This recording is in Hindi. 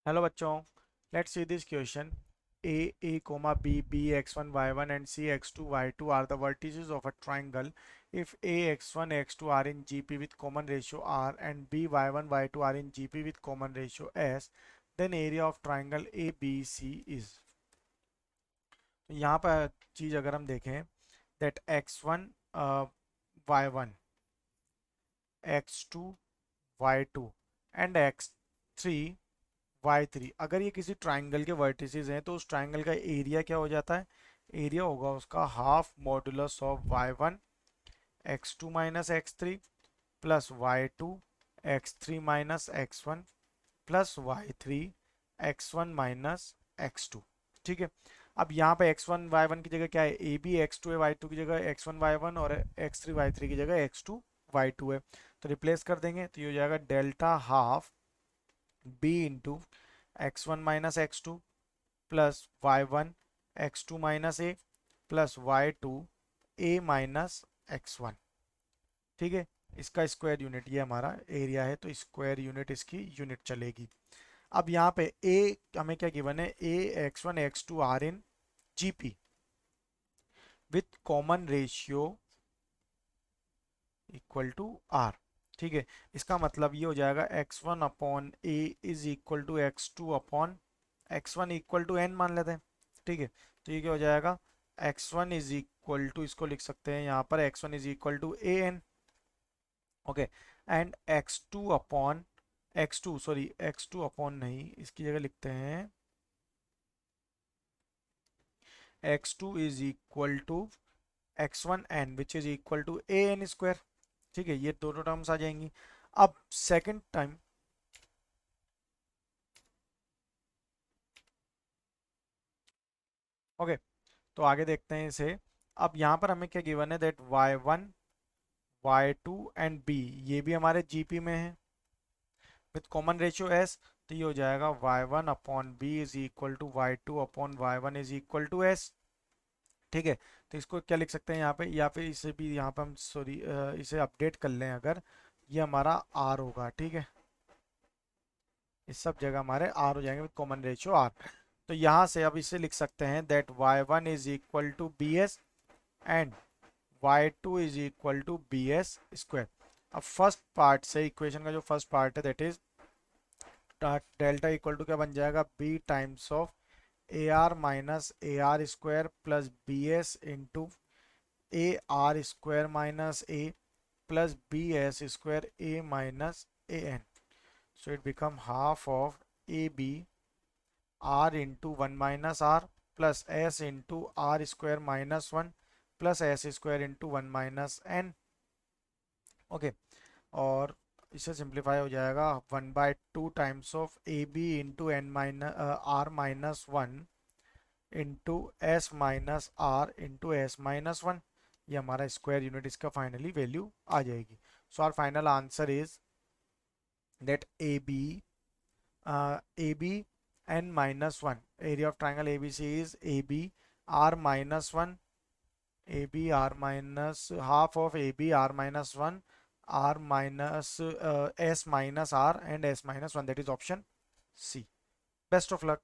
हेलो बच्चों, let's see this question. A comma B x1 y1 and C x2 y2 are the vertices of a triangle. If A x1 x2 are in GP with common ratio R and B y1 y2 are in GP with common ratio S, then area of triangle ABC is. तो यहाँ पर चीज अगर हम देखें that x1 y1, x2 y2 and x3 y3, अगर ये किसी ट्राइंगल के वर्टिसेस हैं तो उस ट्राइंगल का एरिया क्या हो जाता है? एरिया होगा उसका half modulus of y1 x2 minus x3 plus y2 x3 minus x1 plus y3 x1 minus x2. ठीक है. अब यहाँ पे x1 y1 की जगह क्या है? ए बी x2 है, y2 की जगह x1 y1 और x3 y3 की जगह x2 y2 है. तो रिप्लेस कर देंगे तो ये हो जाएगा delta half b into x1 minus x2 plus y1 x2 minus a plus y2 a minus x1. ठीक है. इसका स्क्वायर यूनिट, ये हमारा एरिया है तो स्क्वायर यूनिट इसकी यूनिट चलेगी. अब यहाँ पे a हमें क्या गिवन है? a x1 x2 are in GP with common ratio equal to r. ठीक है. इसका मतलब ये हो जाएगा x1 upon a is equal to x2 upon x1 equal to n मान लेते हैं. ठीक है. तो ये क्या हो जाएगा? x1 इज इक्वल टू, इसको लिख सकते हैं यहाँ पर x1 is equal to a n. Okay. And x2 upon x2, sorry x2 upon नहीं, इसकी जगह लिखते हैं x2 is equal to x1 n which is equal to a n square. ठीक है. ये दोनों टर्म्स आ जाएंगी. अब सेकंड टाइम ओके. तो आगे देखते हैं इसे. अब यहाँ पर हमें क्या गिवन है? That y1 y2 and b ये भी हमारे जीपी में है विथ कॉमन रेशियो s. तो ये हो जाएगा y1 upon b is equal to y2 upon y1 is equal to s. ठीक है. तो इसको क्या लिख सकते हैं यहाँ पे, या फिर इसे भी यहाँ पे हम, सॉरी, इसे अपडेट कर लें अगर, ये हमारा r होगा. ठीक है. इस सब जगह हमारे r हो जाएंगे विथ कॉमन रेशियो r. तो यहाँ से अब इसे लिख सकते हैं that y1 is equal to b s and y2 is equal to b s square. अब फर्स्ट पार्ट से इक्वेशन का जो फर्स्ट पार्ट है that is delta equal to क्या बन जाएगा? b times of a r minus a r square plus b s into a r square minus a plus b s square a minus a n. So it become half of A b are into one minus R plus S into R square minus one plus S square into one minus N. Okay. और इससे सिंप्लीफाई हो जाएगा 1/2 times of A B into N minus R minus one into S minus R into S minus one. ये हमारा स्क्वायर यूनिट इसका फाइनली वैल्यू आ जाएगी. So our final answer is that A B N minus one, area of triangle A B C is a b r minus one, a b r minus half of A b r minus one r minus s minus r and s minus one. That is option c. Best of luck.